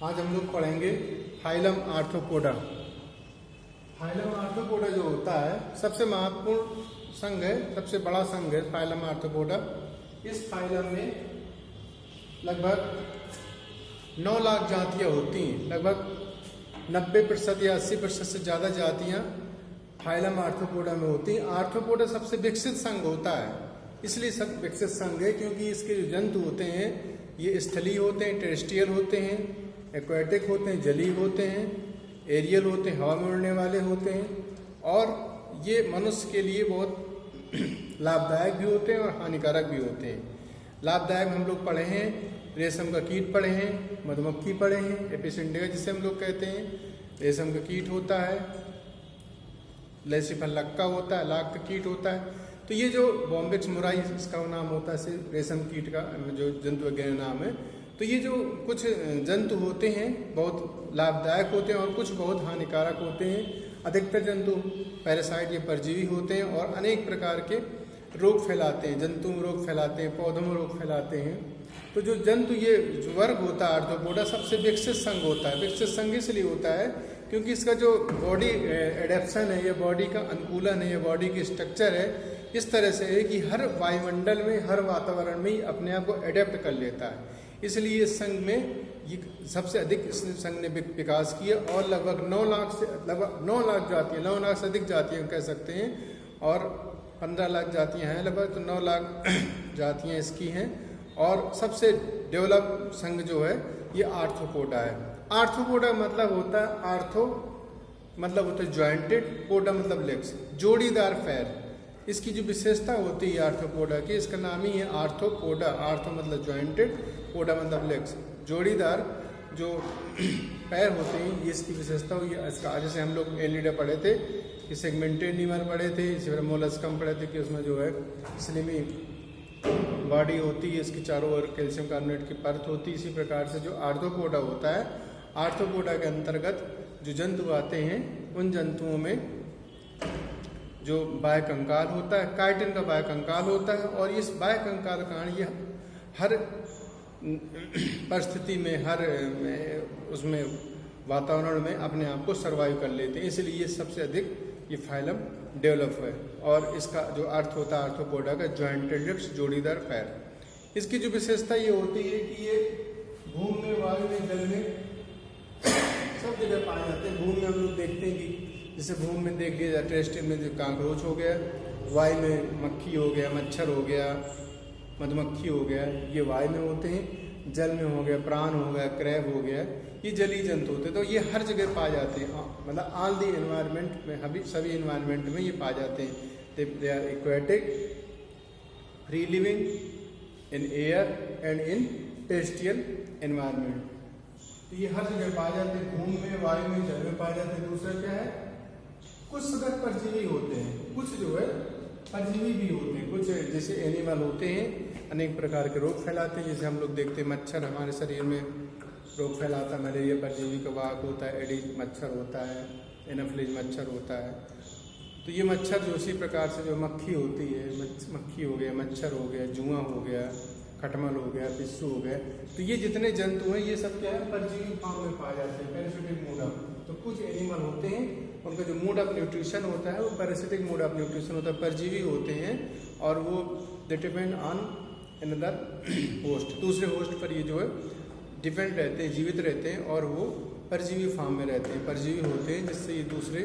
आज हम लोग पढ़ेंगे फाइलम आर्थ्रोपोडा। फाइलम आर्थ्रोपोडा जो होता है सबसे महत्वपूर्ण संघ है, सबसे बड़ा संघ है फाइलम आर्थ्रोपोडा। इस फाइलम में लगभग 9 लाख जातियां होती हैं। लगभग 90% या 80% से ज़्यादा जातियां फाइलम आर्थ्रोपोडा में होती हैं। आर्थ्रोपोडा सबसे विकसित संघ होता है, इसलिए सब विकसित संघ है क्योंकि इसके जो जंतु होते हैं ये स्थलीय होते हैं, टेरेस्ट्रियल होते हैं, एक्वेटिक होते हैं, जलीय होते हैं, एरियल होते हैं, हवा में उड़ने वाले होते हैं, और ये मनुष्य के लिए बहुत लाभदायक भी होते हैं और हानिकारक भी होते हैं। लाभदायक हम लोग पढ़े हैं, रेशम का कीट पढ़े हैं, मधुमक्खी पढ़े हैं, एपिस इंडिका जिसे हम लोग कहते हैं, रेशम का कीट होता है, लेसिफल लक्का होता है, लाख का कीट होता है। तो ये जो बॉम्बिक्स मुराई इसका नाम होता है, रेशम कीट का जो जंतु वैज्ञानिक नाम है। तो ये जो कुछ जंतु होते हैं बहुत लाभदायक होते हैं और कुछ बहुत हानिकारक होते हैं। अधिकतर जंतु पैरासाइट या परजीवी होते हैं और अनेक प्रकार के रोग फैलाते हैं, जंतु में रोग फैलाते हैं, पौधों में रोग फैलाते हैं। तो जो जंतु ये जो वर्ग होता है आर्थ्रोपोडा सबसे विकसित संघ होता है। विकसित संघ इसलिए होता है क्योंकि इसका जो बॉडी एडेप्शन है या बॉडी का अनुकूलन है या बॉडी की स्ट्रक्चर है इस तरह से है कि हर वायुमंडल में, हर वातावरण में ही अपने आप को एडेप्ट कर लेता है। इसलिए इस संघ में ये सबसे अधिक इस संघ ने विकास किया और लगभग 9 लाख जातियाँ, 9 लाख से अधिक जातियाँ कह सकते हैं, और 15 लाख जातियाँ हैं लगभग, तो 9 लाख जातियाँ इसकी हैं। और सबसे डेवलप संघ जो है ये आर्थ्रोपोडा है। आर्थ्रोपोडा मतलब होता है, आर्थो मतलब होता है ज्वाइंटेड, पोडा मतलब लेग्स, जोड़ीदार पैर। इसकी जो विशेषता होती है आर्थ्रोपोडा की, इसका नाम ही है आर्थ्रोपोडा। आर्थो मतलब ज्वाइंटेड, पोडा मतलब लेग्स, जोड़ीदार जो पैर होते हैं, ये इसकी विशेषता हुई है। इसका जैसे हम लोग एलिडा पढ़े थे कि सेगमेंटेड नीमर पढ़े थे, इसी तरह मोलस्कम पढ़े थे कि उसमें जो है स्लिमी बॉडी होती है, इसके चारों ओर कैल्शियम कार्बोनेट की परत होती है। इसी प्रकार से जो आर्थ्रोपोडा होता है, आर्थ्रोपोडा के अंतर्गत जो जंतु आते हैं उन जंतुओं में जो बाह्य कंकाल होता है, काइटिन का बाह्य कंकाल होता है, और इस बाह्य कंकाल का कारण ये हर परिस्थिति में, हर उसमें वातावरण में अपने आप को सर्वाइव कर लेते हैं। इसलिए ये सबसे अधिक ये फाइलम डेवलप है। और इसका जो अर्थ होता है आर्थ्रोपोडा का ज्वाइंटेड लेग्स, जोड़ीदार पैर। इसकी जो विशेषता ये होती है कि ये भूमि में, वायु में, जल में सब जगह पाए जाते हैं। भूमि में हम लोग देखते हैं कि जैसे भूमि में देख लिया जाए, टेरेस्ट्रियल में जो कांकरोच हो गया, वायु में मक्खी हो गया, मच्छर हो गया, मधुमक्खी हो गया, ये वायु में होते हैं। जल में हो गया प्राण हो गया, क्रैब हो गया, ये जलीय जंतु होते हैं। तो ये हर जगह पाए जाते हैं, मतलब ऑल दी एनवायरनमेंट में, सभी एनवायरनमेंट में ये पाए जाते हैं। They are aquatic, free living in air and in terrestrial environment. तो ये हर जगह पाए जाते हैं, भूमि में, वायु में, जल में पाए जाते हैं। दूसरा क्या है, कुछ सदस्य परजीवी होते हैं, कुछ जो है परजीवी भी होते हैं। कुछ जैसे एनिमल होते हैं अनेक प्रकार के रोग फैलाते हैं। जैसे हम लोग देखते हैं मच्छर हमारे शरीर में रोग फैलाता है, मलेरिया परजीवी का वाहक होता है, एडिस मच्छर होता है, एनाफिलीज मच्छर होता है। तो ये मच्छर जो इसी प्रकार से जो मक्खी होती है, मक्खी हो गया, मच्छर हो गया, जुआ हो गया, खटमल हो गया, पिस्सू हो गया, तो ये जितने जंतु हैं ये सब क्या है, परजीवी फॉर्म में पाए जाते हैं, पैरासिटिक मोड ऑफ। तो कुछ एनिमल होते हैं उनका जो मोड ऑफ न्यूट्रिशन होता है वो पैरासिटिक मोड ऑफ न्यूट्रिशन होता है, परजीवी होते हैं, और वो they depend on another host, दूसरे होस्ट पर ये जो है डिपेंड रहते हैं, जीवित रहते हैं, और वो परजीवी फॉर्म में रहते हैं, परजीवी होते हैं, जिससे ये दूसरे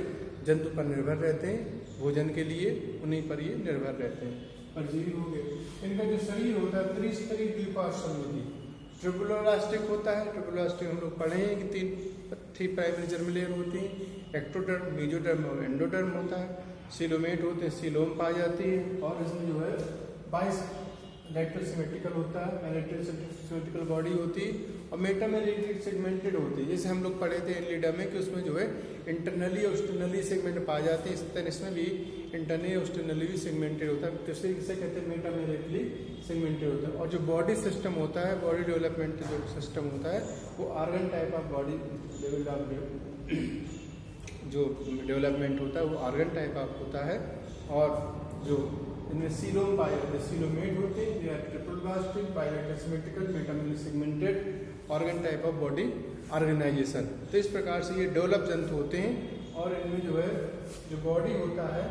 जंतु पर निर्भर रहते हैं, भोजन के लिए उन्हीं पर ये निर्भर रहते हैं। परजीवी हो गए। इनका जो शरीर होता है त्रिस्तरीय द्विपार्श्वसंयुति, ट्रिबुलोलास्टिक होता है। ट्रिबुलोलास्टिक हम लोग पढ़े हैं कि 3 प्राइमरी जर्म लेयर होती हैं, एक्टोडर्म, मेसोडर्म और एंडोडर्म होता है। सिलोमेट होते हैं, सिलोम पाई जाती है, और इसमें जो है 22 लैटरल सिमेट्रिकल होता है, लैटरल सिमेट्रिकल बॉडी होती है, और मेटामेरिटिक सेगमेंटेड होती है। जैसे हम लोग पढ़े थे एलिडा में कि उसमें जो है इंटरनली और एक्सटर्नली सेगमेंट पाए जाते हैं, इस तरह इसमें भी इंटरनली और एक्सटर्नली भी सेगमेंटेड होता है। तो इसे कहते हैं मेटामेरिटिकली सेगमेंटेड होता है। और जो बॉडी सिस्टम होता है, बॉडी डेवलपमेंट जो सिस्टम होता है, वो ऑर्गन टाइप ऑफ बॉडी जो डेवलपमेंट होता है वो ऑर्गन टाइप ऑफ होता है। और जो इनमें सीलोम पाए जाते हैं, सीलोमेट होते हैं, they are triploblastic, bilateral symmetrical, metamerically segmented organ type of body organization. तो इस प्रकार से ये डेवलप जंतु होते हैं और इनमें जो है जो बॉडी होता है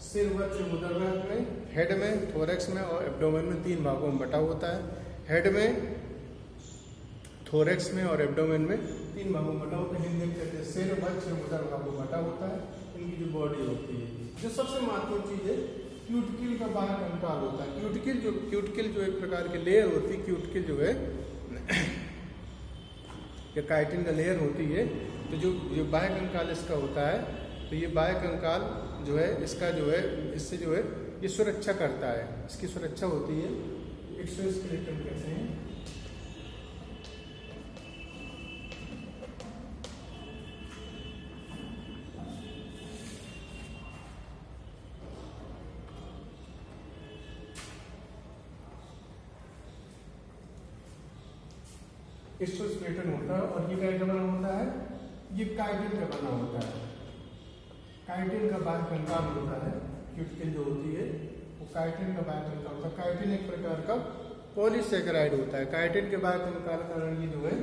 सिर वक्ष मुदर्भाग में, हेड में, थोरैक्स में और एब्डोमेन में 3 भागों में बटा होता है। हेड में, थोरैक्स में और एब्डोमेन में 3 भागों में बटा होता है। हिंदी में कहते हैं सिर वक्ष मुदर्भाग में बटा होता है। इनकी जो बॉडी होती है, जो सबसे महत्वपूर्ण चीज है क्यूटिकल का बाहर कंकाल होता है। क्यूटिकल जो एक प्रकार की लेयर होती है, क्यूटिकल जो है या काइटिन का लेयर होती है। तो जो बाह्य कंकाल इसका होता है, तो ये बाह्य कंकाल जो है इसका जो है इससे जो है ये सुरक्षा करता है, इसकी सुरक्षा होती है, एक्सोस्केलेटन कहते हैं। एक्सोस्केलेटन होता है और ये क्या बना होता है, ये काइटिन का बना होता है। काइटिन का बाह्य कंकाल होता है, क्यूटिकल जो होती है वो काइटिन का बाह्य कंकाल होता है। काइटिन एक प्रकार का पॉलीसेकेराइड होता है। काइटिन के बाह्य कंकाल का कारण ये जो है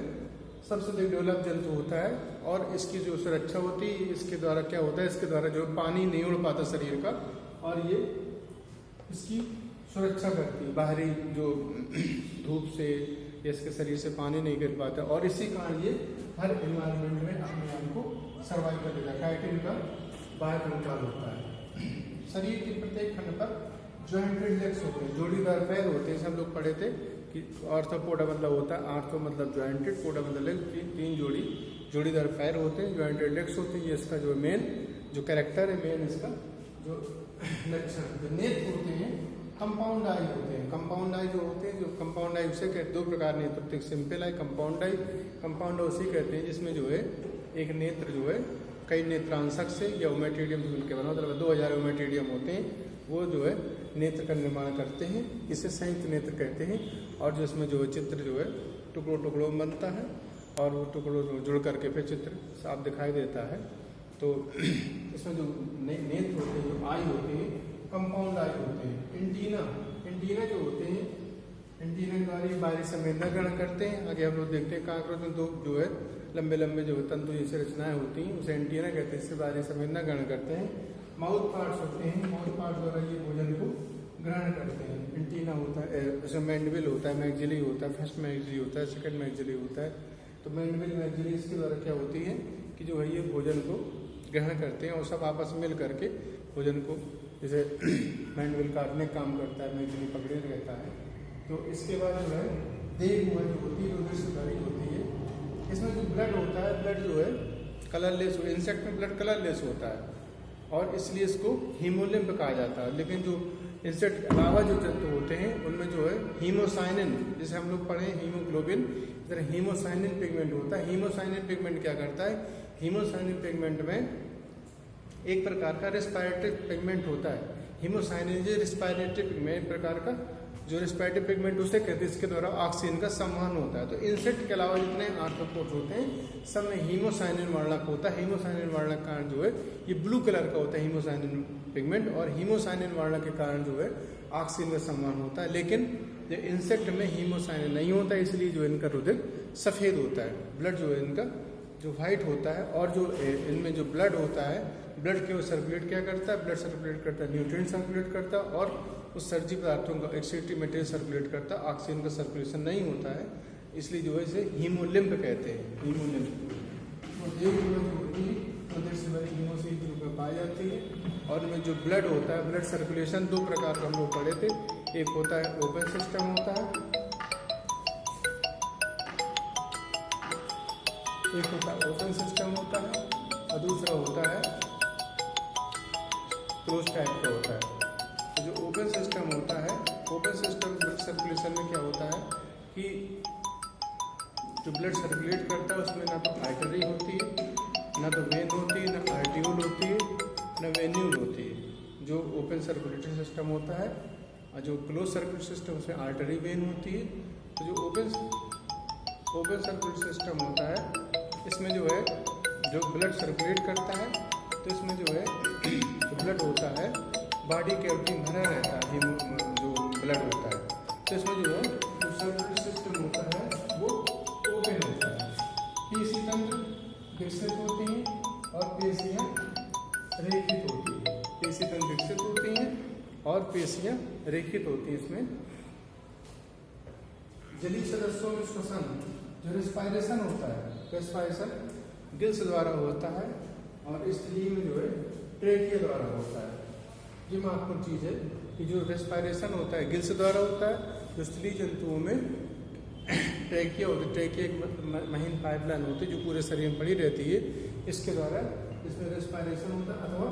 सबसे अधिक डेवलप जंतु होता है और इसकी जो सुरक्षा होती है, इसके द्वारा क्या होता है, इसके द्वारा जो पानी नहीं उड़ पाता शरीर का और ये इसकी सुरक्षा करती है, बाहरी जो धूप से या इसके शरीर से पानी नहीं गिर पाता और इसी कारण ये हर एनवायरमेंट में अपने आप को सर्वाइव कर लेता है। काइटिन का बाह्य कंकाल होता है। शरीर के प्रत्येक खंड पर जॉइंटेड लेग्स होते हैं, जोड़ीदार पैर होते हैं। हम लोग पढ़े थे कि ऑर्थोपोडा मतलब होता है, आर्थो मतलब जॉइंटेड, पोडा मतलब लेग, 3 जोड़ीदार पैर होते हैं, जॉइंटेड लेग्स होते हैं। ये इसका जो मेन जो कैरेक्टर है, मेन इसका जो लक्षण, जो नेत्र होते हैं कंपाउंड आई होते हैं। कंपाउंड आई जो होते हैं, जो कंपाउंड आई उसे कहते 2 प्रकार नेत्र होते हैं, simple I, compound I. Compound उसी कहते हैं जिसमें जो है एक नेत्र जो है कई नेत्रांशक से या ओमेटिडियम से मिलकर बना, मतलब 2000 ओमेटिडियम होते हैं, वो जो है नेत्र का निर्माण करते हैं। इसे संयुक्त नेत्र कहते हैं। और जिसमें जो चित्र जो है टुकड़ों टुकड़ों में बनता है और वो टुकड़ों जुड़ करके फिर चित्र साफ दिखाई देता है। तो इसमें जो नेत्र होते हैं, जो आई होते हैं, कंपाउंड आई होते हैं। एंटीना जो होते हैं, एंटीना के द्वारा बाहरी संवेदना ग्रहण करते हैं। आगे हम लोग देखते हैं कांकरोच में 2 जो है लंबे लंबे जो तंतु जैसे रचनाएं होती हैं, उसे एंटीना कहते हैं, इससे बाहरी संवेदना ग्रहण करते हैं। माउथ पार्ट्स होते हैं, माउथ पार्ट द्वारा ये भोजन को ग्रहण करते हैं। एंटीना होता है, जैसे मैंडिबल होता है, मैक्सिली होता है, फर्स्ट मैक्सिली होता है, सेकंड मैक्सिली होता है। तो मैंडिबल मैक्सिली इसके द्वारा क्या होती है कि जो है ये भोजन को ग्रहण करते हैं और सब आपस में मिल करके भोजन को, जैसे मैंडिबल काटने का काम करता है, मैक्सिली पकड़े रहता है। तो इसके बाद जो है देह जो होती है, उधर से भरी होती है। इसमें जो ब्लड होता है, ब्लड जो है कलरलेस, इंसेक्ट में ब्लड कलरलेस होता है और इसलिए इसको हीमोलिम्फ कहा जाता है। लेकिन जो इंसेक्ट के अलावा जो जंतु होते हैं उनमें जो है हीमोसाइनिन, जैसे हम लोग पढ़े हीमोग्लोबिन, इस तरह हीमोसाइनिन पिगमेंट होता है। हीमोसाइनिन पिगमेंट क्या करता है, हीमोसाइनिन पिगमेंट में एक प्रकार का रेस्पिरेटरी पिगमेंट होता है। हीमोसाइनिन जो रेस्पिरेटरी पिगमेंट प्रकार का जो रेस्पिरेटरी पिगमेंट उसे कहते हैं, इसके द्वारा ऑक्सीजन का संवहन होता है। तो इंसेक्ट के अलावा जितने आर्थ्रोपोड्स होते हैं सब में हीमोसाइनिन वर्णक होता है। हीमोसाइनिन वर्णक का कारण जो है ये ब्लू कलर का होता है हीमोसाइनिन पिगमेंट, और हीमोसाइनिन वर्णक के कारण जो है ऑक्सीजन का संवहन होता है। लेकिन जो इंसेक्ट में हीमोसाइनिन नहीं होता है, इसलिए जो इनका रुधिर सफेद होता है, ब्लड जो है इनका जो व्हाइट होता है। और जो इनमें जो ब्लड होता है, ब्लड के वो सर्कुलेट क्या करता है, ब्लड सर्कुलेट करता है, न्यूट्रिएंट सर्कुलेट करता है और उस सर्जी पदार्थों का एक्सक्रीटरी मटेरियल सर्कुलेट करता है। ऑक्सीजन का सर्कुलेशन नहीं होता है, इसलिए जो है इसे हीमोलिम्फ कहते हैं, हीमोलिम्फ। तो देह जो होती है उधर से भरी हीमोसाइट के रूप में पाई जाती है। और इनमें जो ब्लड होता है, ब्लड सर्कुलेशन 2 प्रकार का हम लोग पढ़े थे। एक होता है ओपन सिस्टम होता है, एक होता है ओपन सिस्टम होता है और दूसरा होता है क्लोज टाइप का होता है। तो जो ओपन सिस्टम होता है, ओपन सिस्टम ब्लड सर्कुलेशन में क्या होता है कि जो ब्लड सर्कुलेट करता है उसमें ना तो आर्टरी होती है, ना तो वेन होती है, ना आर्टियोल होती है, ना वेन्यूल होती है। जो ओपन सर्कुलेटरी सिस्टम होता है और जो क्लोज सर्कुलेटरी सिस्टम उसमें आर्टरी वेन होती है। तो जो ओपन सर्कुलेटरी सिस्टम होता है इसमें जो है जो ब्लड सर्कुलेट करता है, तो इसमें जो है जो ब्लड होता है बॉडी कैविटी भरा रहता है, जो ब्लड होता है, तो इसमें जो है जो सर्कुलेटरी सिस्टम होता है वो ओपन होता है, पेशी तंत्र विकसित होते हैं और पेशियाँ रेखित होती हैं, पेशी तंत्र विकसित होती हैं और पेशियाँ रेखित होती हैं। इसमें जलीय सदस्यों में श्वसन, जो रेस्पायरेशन होता है, रेस्पायरेशन गिल्स द्वारा होता है और स्त्री में जो है ट्रेकिया द्वारा होता है। ये महत्वपूर्ण चीज़ है कि जो रेस्पायरेशन होता है गिल्स द्वारा होता है, जो स्त्री जंतुओं में ट्रेकिया होती है, ट्रेकिया एक महीन पाइपलाइन होती है जो पूरे शरीर में पड़ी रहती है, इसके द्वारा इसमें रेस्पायरेशन होता है, अथवा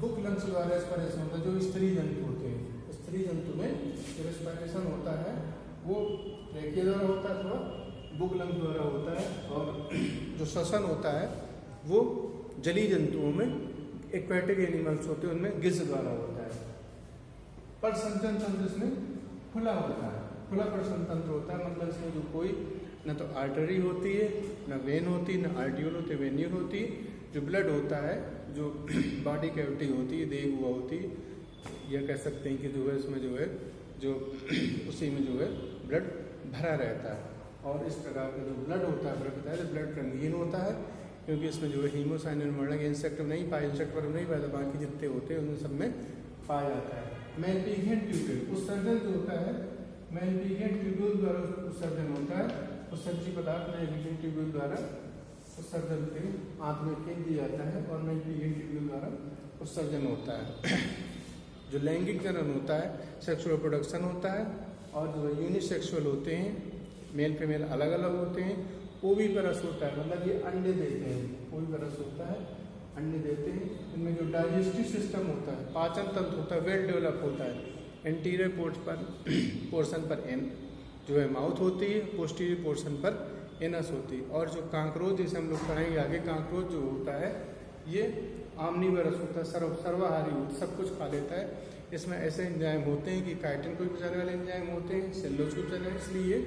बुक लंग्स द्वारा रेस्पायरेशन होता है। जो स्त्री जंतु होते हैं, स्त्री जंतु में जो रेस्पायरेशन होता है वो ट्रेकिया द्वारा होता है अथवा बुक लंग्स द्वारा होता है, और जो श्वसन होता है वो जलीय जंतुओं में एक्वेटिक एनिमल्स होते हैं उनमें गिल्स द्वारा होता है। प्रसंचन तंत्र इसमें खुला होता है, खुला प्रसंचन तंत्र होता है, मतलब इसमें जो कोई न तो आर्टरी होती है, न वेन होती है, न आर्टियोल होती है, वेन्यूल होती है। जो ब्लड होता है, जो बॉडी कैविटी होती है, देह हुआ होती है, यह कह सकते हैं कि जो है इसमें जो है जो उसी में जो है ब्लड भरा रहता है। और इस प्रकार का जो ब्लड होता है, ब्लड बताया, ब्लड रंगीन होता है क्योंकि इसमें जो है हीमोसाइनिन वर्णक इंसेक्ट में नहीं पाया, इंसेक्ट पर नहीं पाया, बाकी जितने होते हैं उनमें सब में पाया जाता है। मैलपिघियन ट्यूब्यूल उत्सर्जन जो होता है, मैलपिघियन ट्यूब्यूल द्वारा उत्सर्जन होता है, उत्सर्जी पदार्थ मैलपिघियन ट्यूब्यूल द्वारा उत्सर्जन के आंत में फेंक दिया जाता है और मैलपिघियन ट्यूब्यूल द्वारा उत्सर्जन होता है। जो लैंगिक जनन होता है, सेक्सुअल प्रोडक्शन होता है, और जो यूनिसेक्सुअल होते हैं, मेल फीमेल अलग अलग होते हैं। ओविपरस होता है, मतलब ये अंडे देते हैं, ओविपरस होता है, अंडे देते हैं। इनमें जो डाइजेस्टिव सिस्टम होता है, पाचन तंत्र होता है, वेल डेवलप होता है। एंटीरियर पोर्शन पर एन जो है माउथ होती है, पोस्टीरियर पोर्शन पर एनस होती है। और जो कांक्रोच, जैसे हम लोग पढ़ेंगे आगे, कांक्रोच जो होता है ये आमनीवरस होता है, सर्वाहारी होता है, सब कुछ खा लेता है। इसमें ऐसे एंजाइम होते हैं कि काइटिन को भी बचाने वाले एंजाइम होते हैं, सेलुलोज को बचाने वाले, इसलिए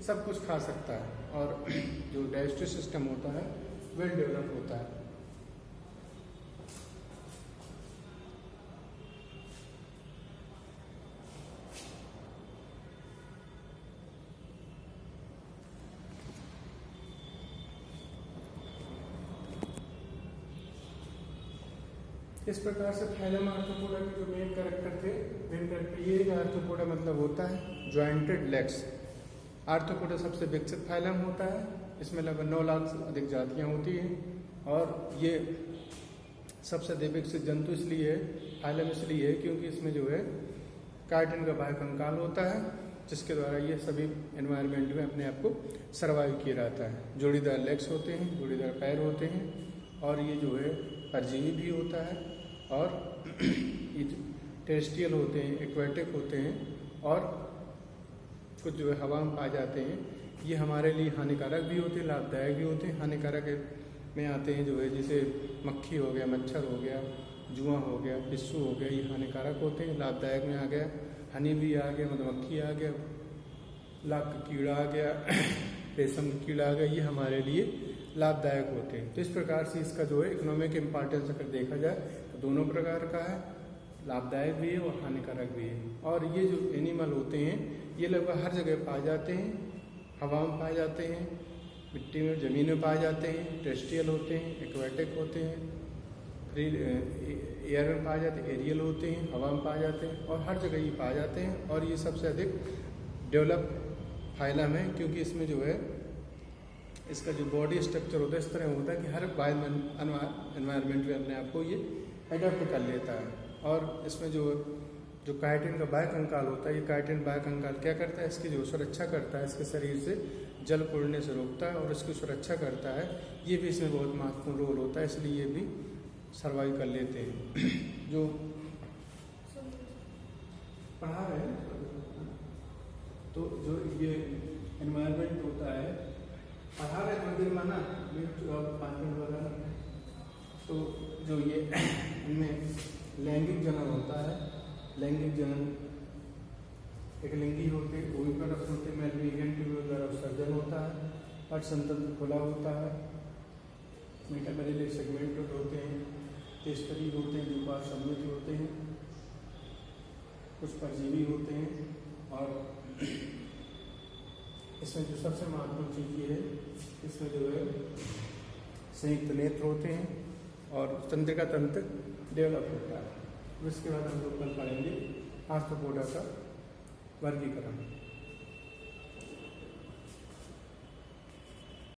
सब कुछ खा सकता है। और जो डाइजेस्टिव सिस्टम होता है वेल डेवलप होता है। इस प्रकार से फाइलम आर्थ्रोपोडा के जो मेन कैरेक्टर थे, मेन कैरेक्टर ये आर्थ्रोपोडा मतलब होता है ज्वाइंटेड लेग्स। आर्थ्रोपोडा सबसे विकसित फाइलम होता है, इसमें लगभग 9 लाख से अधिक जातियाँ होती हैं और ये सबसे अधिक विकसित जंतु इसलिए है, फाइलम इसलिए है क्योंकि इसमें जो है काइटिन का बाह्य कंकाल होता है जिसके द्वारा ये सभी एनवायरनमेंट में अपने आप को सर्वाइव किया रहता है। जोड़ीदार लेग्स होते हैं, जोड़ीदार पैर होते हैं और ये जो है परजीवी भी होता है और ये टेरेस्ट्रियल होते हैं, एक्वेटिक होते हैं और कुछ जो है हवा में पाए जाते हैं। ये हमारे लिए हानिकारक भी होते हैं, लाभदायक भी होते हैं। हानिकारक में आते हैं जो है जैसे मक्खी हो गया, मच्छर हो गया, जुआ हो गया, पिस्सू हो गया, ये हानिकारक होते हैं। लाभदायक में आ गया हनी भी आ गया, मधुमक्खी आ गया, लाख का कीड़ा आ गया, रेशम का कीड़ा आ गया, ये हमारे लिए लाभदायक होते हैं। तो इस प्रकार से इसका जो है इकोनॉमिक इम्पोर्टेंस अगर देखा जाए तो दोनों प्रकार का है, लाभदायक भी है और हानिकारक भी है। और ये जो एनिमल होते हैं ये लगभग हर जगह पाए जाते हैं, हवा में पाए जाते हैं, मिट्टी में, ज़मीन में पाए जाते हैं, टेरेस्ट्रियल होते हैं, एक्वेटिक होते हैं, फ्री एयर में पाए जाते हैं, एरियल होते हैं, हवा में पाए जाते हैं और हर जगह ये पाए जाते हैं। और ये सबसे अधिक डेवलप फाइलम है क्योंकि इसमें जो है इसका जो बॉडी स्ट्रक्चर होता है इस तरह होता है कि हर एनवायरनमेंट में अपने आप को ये एडप्ट कर लेता है। और इसमें जो काइटिन का बाह्य कंकाल होता है, ये काइटिन बाह्य कंकाल क्या करता है, इसकी जो सुरक्षा करता है, इसके शरीर से जल उड़ने से रोकता है और इसकी सुरक्षा करता है। ये भी इसमें बहुत महत्वपूर्ण रोल होता है, इसलिए ये भी सर्वाइव कर लेते हैं। जो पढ़ा रहे हैं तो जो ये एनवायरनमेंट होता है, पढ़ा रहे मंदिर माना 5 मिनट वगैरह, तो जो ये इनमें लैंगिक जनन होता है, लैंगिक जनन एक लिंगी होते, ओविपरस होते, मैलपिघियन ट्यूब्यूल द्वारा उत्सर्जन होता है, प्रजनन तंत्र खुला होता है, मेटामेरियल सेगमेंटेड होते हैं, टेस्टरी होते हैं, जो पार्श्व होते हैं, कुछ परजीवी होते हैं, और इसमें जो सबसे महत्वपूर्ण चीज़ ये है, इसमें जो है संयुक्त नेत्र होते हैं और तंत्रिका तंत्र डेवलप होता है। इसके बाद हम लोग कल पढ़ेंगे आर्थ्रोपोडा का वर्गीकरण।